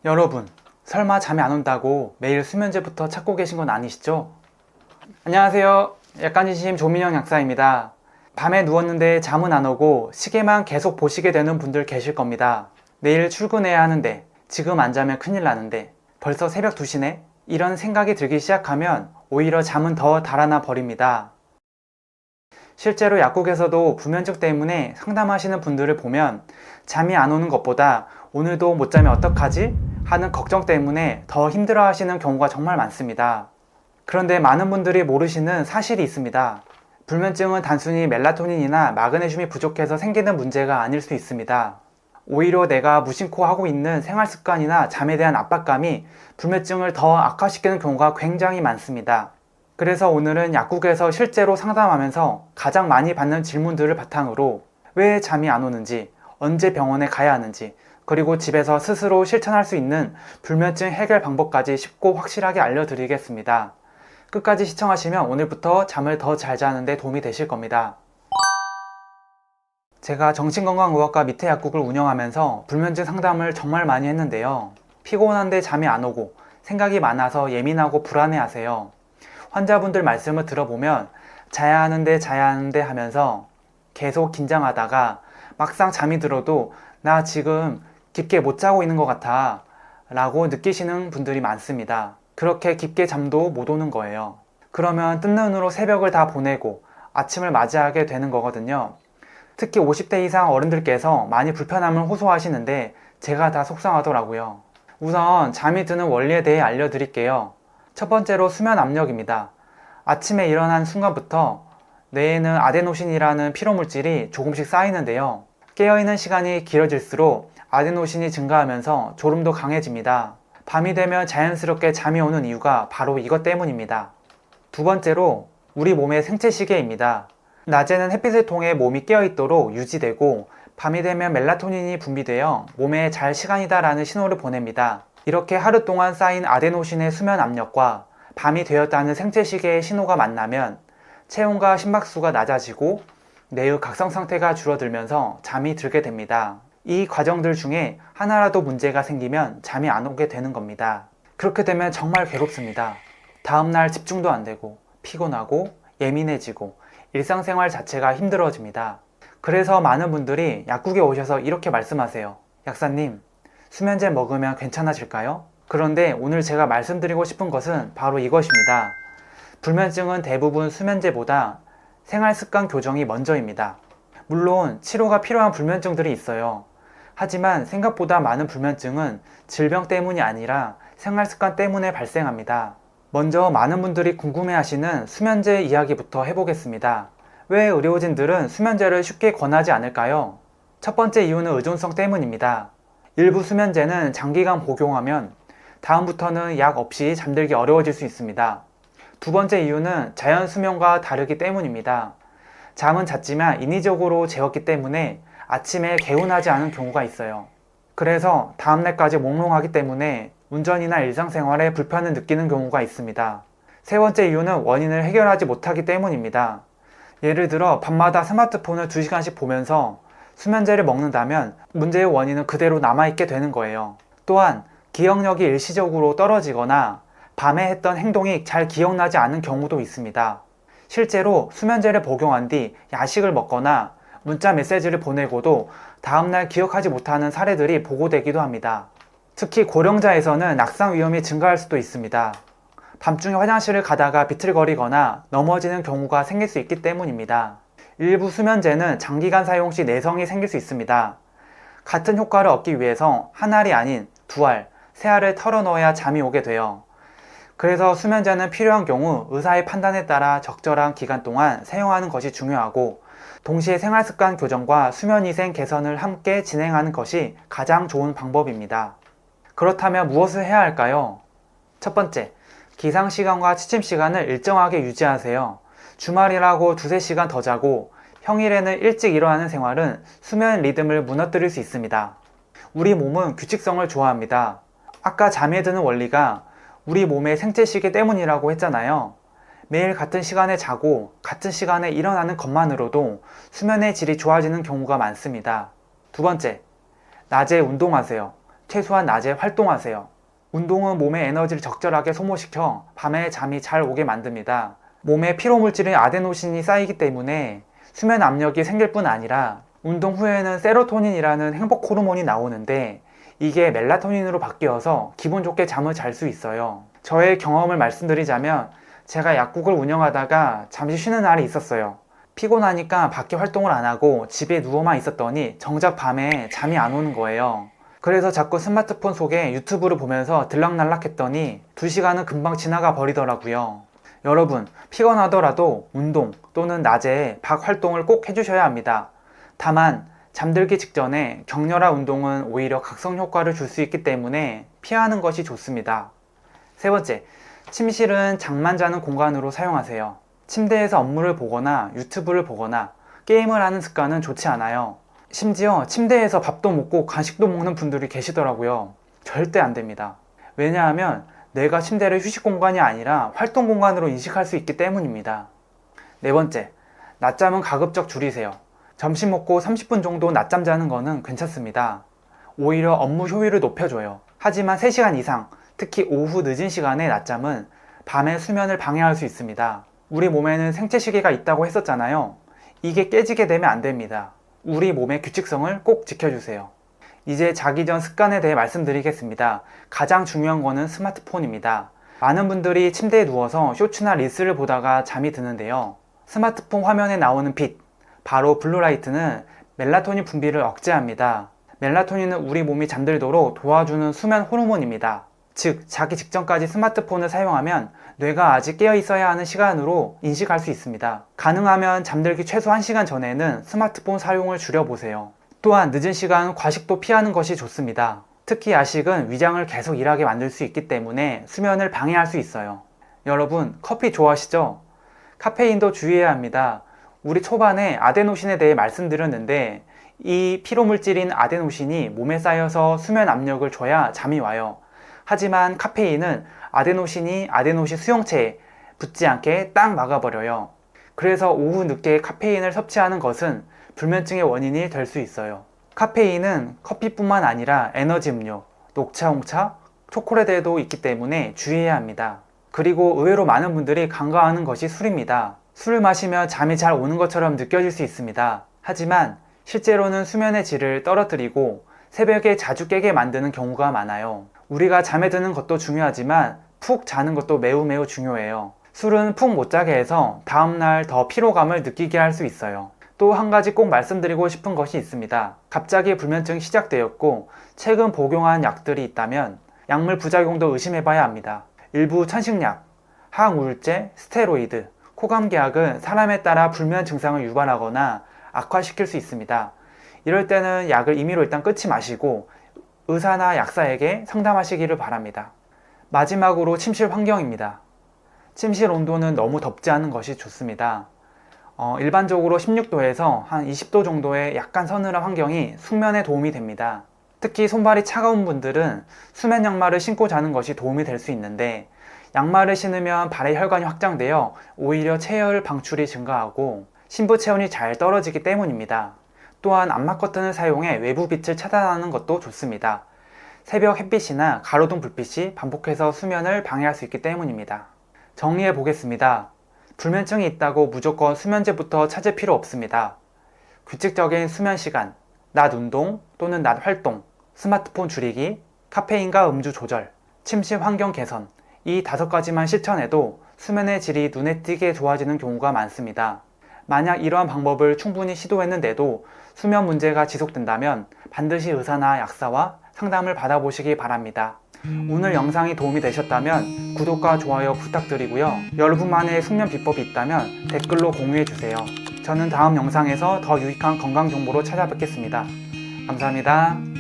여러분, 설마 잠이 안 온다고 매일 수면제부터 찾고 계신 건 아니시죠? 안녕하세요. 약간이심 조민영 약사입니다. 밤에 누웠는데 잠은 안 오고 시계만 계속 보시게 되는 분들 계실 겁니다. 내일 출근해야 하는데, 지금 안 자면 큰일 나는데, 벌써 새벽 2시네? 이런 생각이 들기 시작하면 오히려 잠은 더 달아나 버립니다. 실제로 약국에서도 불면증 때문에 상담하시는 분들을 보면 잠이 안 오는 것보다 오늘도 못 자면 어떡하지? 하는 걱정 때문에 더 힘들어 하시는 경우가 정말 많습니다. 그런데 많은 분들이 모르시는 사실이 있습니다. 불면증은 단순히 멜라토닌이나 마그네슘이 부족해서 생기는 문제가 아닐 수 있습니다. 오히려 내가 무심코 하고 있는 생활 습관이나 잠에 대한 압박감이 불면증을 더 악화시키는 경우가 굉장히 많습니다. 그래서 오늘은 약국에서 실제로 상담하면서 가장 많이 받는 질문들을 바탕으로 왜 잠이 안 오는지, 언제 병원에 가야 하는지, 그리고 집에서 스스로 실천할 수 있는 불면증 해결 방법까지 쉽고 확실하게 알려드리겠습니다. 끝까지 시청하시면 오늘부터 잠을 더 잘 자는 데 도움이 되실 겁니다. 제가 정신건강의학과 밑에 약국을 운영하면서 불면증 상담을 정말 많이 했는데요. 피곤한데 잠이 안 오고 생각이 많아서 예민하고 불안해하세요. 환자분들 말씀을 들어보면 자야 하는데 하면서 계속 긴장하다가 막상 잠이 들어도 나 지금 깊게 못 자고 있는 것 같아 라고 느끼시는 분들이 많습니다. 그렇게 깊게 잠도 못 오는 거예요. 그러면 뜬 눈으로 새벽을 다 보내고 아침을 맞이하게 되는 거거든요. 특히 50대 이상 어른들께서 많이 불편함을 호소하시는데 제가 다 속상하더라고요. 우선 잠이 드는 원리에 대해 알려드릴게요. 첫 번째로 수면 압력입니다. 아침에 일어난 순간부터 뇌에는 아데노신이라는 피로물질이 조금씩 쌓이는데요. 깨어있는 시간이 길어질수록 아데노신이 증가하면서 졸음도 강해집니다. 밤이 되면 자연스럽게 잠이 오는 이유가 바로 이것 때문입니다. 두 번째로 우리 몸의 생체 시계입니다. 낮에는 햇빛을 통해 몸이 깨어있도록 유지되고 밤이 되면 멜라토닌이 분비되어 몸에 잘 시간이다 라는 신호를 보냅니다. 이렇게 하루 동안 쌓인 아데노신의 수면 압력과 밤이 되었다는 생체 시계의 신호가 만나면 체온과 심박수가 낮아지고 뇌의 각성 상태가 줄어들면서 잠이 들게 됩니다. 이 과정들 중에 하나라도 문제가 생기면 잠이 안 오게 되는 겁니다. 그렇게 되면 정말 괴롭습니다. 다음날 집중도 안 되고 피곤하고 예민해지고 일상생활 자체가 힘들어집니다. 그래서 많은 분들이 약국에 오셔서 이렇게 말씀하세요. 약사님, 수면제 먹으면 괜찮아질까요? 그런데 오늘 제가 말씀드리고 싶은 것은 바로 이것입니다. 불면증은 대부분 수면제보다 생활습관 교정이 먼저입니다. 물론 치료가 필요한 불면증들이 있어요. 하지만 생각보다 많은 불면증은 질병 때문이 아니라 생활습관 때문에 발생합니다. 먼저 많은 분들이 궁금해하시는 수면제 이야기부터 해보겠습니다. 왜 의료진들은 수면제를 쉽게 권하지 않을까요? 첫 번째 이유는 의존성 때문입니다. 일부 수면제는 장기간 복용하면 다음부터는 약 없이 잠들기 어려워질 수 있습니다. 두 번째 이유는 자연 수면과 다르기 때문입니다. 잠은 잤지만 인위적으로 재웠기 때문에 아침에 개운하지 않은 경우가 있어요. 그래서 다음날까지 몽롱하기 때문에 운전이나 일상생활에 불편을 느끼는 경우가 있습니다. 세 번째 이유는 원인을 해결하지 못하기 때문입니다. 예를 들어 밤마다 스마트폰을 2시간씩 보면서 수면제를 먹는다면 문제의 원인은 그대로 남아있게 되는 거예요. 또한 기억력이 일시적으로 떨어지거나 밤에 했던 행동이 잘 기억나지 않은 경우도 있습니다. 실제로 수면제를 복용한 뒤 야식을 먹거나 문자 메시지를 보내고도 다음날 기억하지 못하는 사례들이 보고되기도 합니다. 특히 고령자에서는 낙상 위험이 증가할 수도 있습니다. 밤중에 화장실을 가다가 비틀거리거나 넘어지는 경우가 생길 수 있기 때문입니다. 일부 수면제는 장기간 사용 시 내성이 생길 수 있습니다. 같은 효과를 얻기 위해서 한 알이 아닌 두 알, 세 알을 털어 넣어야 잠이 오게 돼요. 그래서 수면제는 필요한 경우 의사의 판단에 따라 적절한 기간 동안 사용하는 것이 중요하고 동시에 생활습관 교정과 수면위생 개선을 함께 진행하는 것이 가장 좋은 방법입니다. 그렇다면 무엇을 해야 할까요? 첫 번째, 기상시간과 취침시간을 일정하게 유지하세요. 주말이라고 2~3시간 더 자고 평일에는 일찍 일어나는 생활은 수면 리듬을 무너뜨릴 수 있습니다. 우리 몸은 규칙성을 좋아합니다. 아까 잠에 드는 원리가 우리 몸의 생체시계 때문이라고 했잖아요. 매일 같은 시간에 자고 같은 시간에 일어나는 것만으로도 수면의 질이 좋아지는 경우가 많습니다. 두 번째, 낮에 운동하세요. 최소한 낮에 활동하세요. 운동은 몸의 에너지를 적절하게 소모시켜 밤에 잠이 잘 오게 만듭니다. 몸에 피로물질인 아데노신이 쌓이기 때문에 수면 압력이 생길 뿐 아니라 운동 후에는 세로토닌이라는 행복 호르몬이 나오는데 이게 멜라토닌으로 바뀌어서 기분 좋게 잠을 잘 수 있어요. 저의 경험을 말씀드리자면 제가 약국을 운영하다가 잠시 쉬는 날이 있었어요. 피곤하니까 밖에 활동을 안 하고 집에 누워만 있었더니 정작 밤에 잠이 안 오는 거예요. 그래서 자꾸 스마트폰 속에 유튜브를 보면서 들락날락 했더니 2시간은 금방 지나가 버리더라고요. 여러분, 피곤하더라도 운동 또는 낮에 밖 활동을 꼭 해주셔야 합니다. 다만 잠들기 직전에 격렬한 운동은 오히려 각성 효과를 줄 수 있기 때문에 피하는 것이 좋습니다. 세 번째, 침실은 잠만 자는 공간으로 사용하세요. 침대에서 업무를 보거나 유튜브를 보거나 게임을 하는 습관은 좋지 않아요. 심지어 침대에서 밥도 먹고 간식도 먹는 분들이 계시더라고요. 절대 안 됩니다. 왜냐하면 뇌가 침대를 휴식 공간이 아니라 활동 공간으로 인식할 수 있기 때문입니다. 네 번째, 낮잠은 가급적 줄이세요. 점심 먹고 30분 정도 낮잠 자는 거는 괜찮습니다. 오히려 업무 효율을 높여줘요. 하지만 3시간 이상, 특히 오후 늦은 시간에 낮잠은 밤의 수면을 방해할 수 있습니다. 우리 몸에는 생체시계가 있다고 했었잖아요. 이게 깨지게 되면 안 됩니다. 우리 몸의 규칙성을 꼭 지켜주세요. 이제 자기 전 습관에 대해 말씀드리겠습니다. 가장 중요한 거는 스마트폰입니다. 많은 분들이 침대에 누워서 쇼츠나 릴스를 보다가 잠이 드는데요. 스마트폰 화면에 나오는 빛, 바로 블루라이트는 멜라토닌 분비를 억제합니다. 멜라토닌은 우리 몸이 잠들도록 도와주는 수면 호르몬입니다. 즉, 자기 직전까지 스마트폰을 사용하면 뇌가 아직 깨어 있어야 하는 시간으로 인식할 수 있습니다. 가능하면 잠들기 최소 1시간 전에는 스마트폰 사용을 줄여보세요. 또한 늦은 시간 과식도 피하는 것이 좋습니다. 특히 야식은 위장을 계속 일하게 만들 수 있기 때문에 수면을 방해할 수 있어요. 여러분, 커피 좋아하시죠? 카페인도 주의해야 합니다. 우리 초반에 아데노신에 대해 말씀드렸는데 이 피로물질인 아데노신이 몸에 쌓여서 수면 압력을 줘야 잠이 와요. 하지만 카페인은 아데노신이 아데노신 수용체에 붙지 않게 딱 막아버려요. 그래서 오후 늦게 카페인을 섭취하는 것은 불면증의 원인이 될 수 있어요. 카페인은 커피뿐만 아니라 에너지 음료, 녹차, 홍차, 초콜릿에도 있기 때문에 주의해야 합니다. 그리고 의외로 많은 분들이 간과하는 것이 술입니다. 술을 마시면 잠이 잘 오는 것처럼 느껴질 수 있습니다. 하지만 실제로는 수면의 질을 떨어뜨리고 새벽에 자주 깨게 만드는 경우가 많아요. 우리가 잠에 드는 것도 중요하지만 푹 자는 것도 매우 중요해요. 술은 푹 못 자게 해서 다음날 더 피로감을 느끼게 할 수 있어요. 또 한 가지 꼭 말씀드리고 싶은 것이 있습니다. 갑자기 불면증이 시작되었고 최근 복용한 약들이 있다면 약물 부작용도 의심해 봐야 합니다. 일부 천식약, 항우울제, 스테로이드, 코감기약은 사람에 따라 불면 증상을 유발하거나 악화시킬 수 있습니다. 이럴 때는 약을 임의로 일단 끊지 마시고 의사나 약사에게 상담하시기를 바랍니다. 마지막으로 침실 환경입니다. 침실 온도는 너무 덥지 않은 것이 좋습니다. 일반적으로 16도에서 한 20도 정도의 약간 서늘한 환경이 숙면에 도움이 됩니다. 특히 손발이 차가운 분들은 수면 양말을 신고 자는 것이 도움이 될 수 있는데 양말을 신으면 발의 혈관이 확장되어 오히려 체열 방출이 증가하고 신부 체온이 잘 떨어지기 때문입니다. 또한 암막 커튼을 사용해 외부 빛을 차단하는 것도 좋습니다. 새벽 햇빛이나 가로등 불빛이 반복해서 수면을 방해할 수 있기 때문입니다. 정리해 보겠습니다. 불면증이 있다고 무조건 수면제부터 찾을 필요 없습니다. 규칙적인 수면 시간, 낮 운동 또는 낮 활동, 스마트폰 줄이기, 카페인과 음주 조절, 침실 환경 개선, 이 5가지만 실천해도 수면의 질이 눈에 띄게 좋아지는 경우가 많습니다. 만약 이러한 방법을 충분히 시도했는데도 수면 문제가 지속된다면 반드시 의사나 약사와 상담을 받아보시기 바랍니다. 오늘 영상이 도움이 되셨다면 구독과 좋아요 부탁드리고요. 여러분만의 숙면 비법이 있다면 댓글로 공유해주세요. 저는 다음 영상에서 더 유익한 건강 정보로 찾아뵙겠습니다. 감사합니다.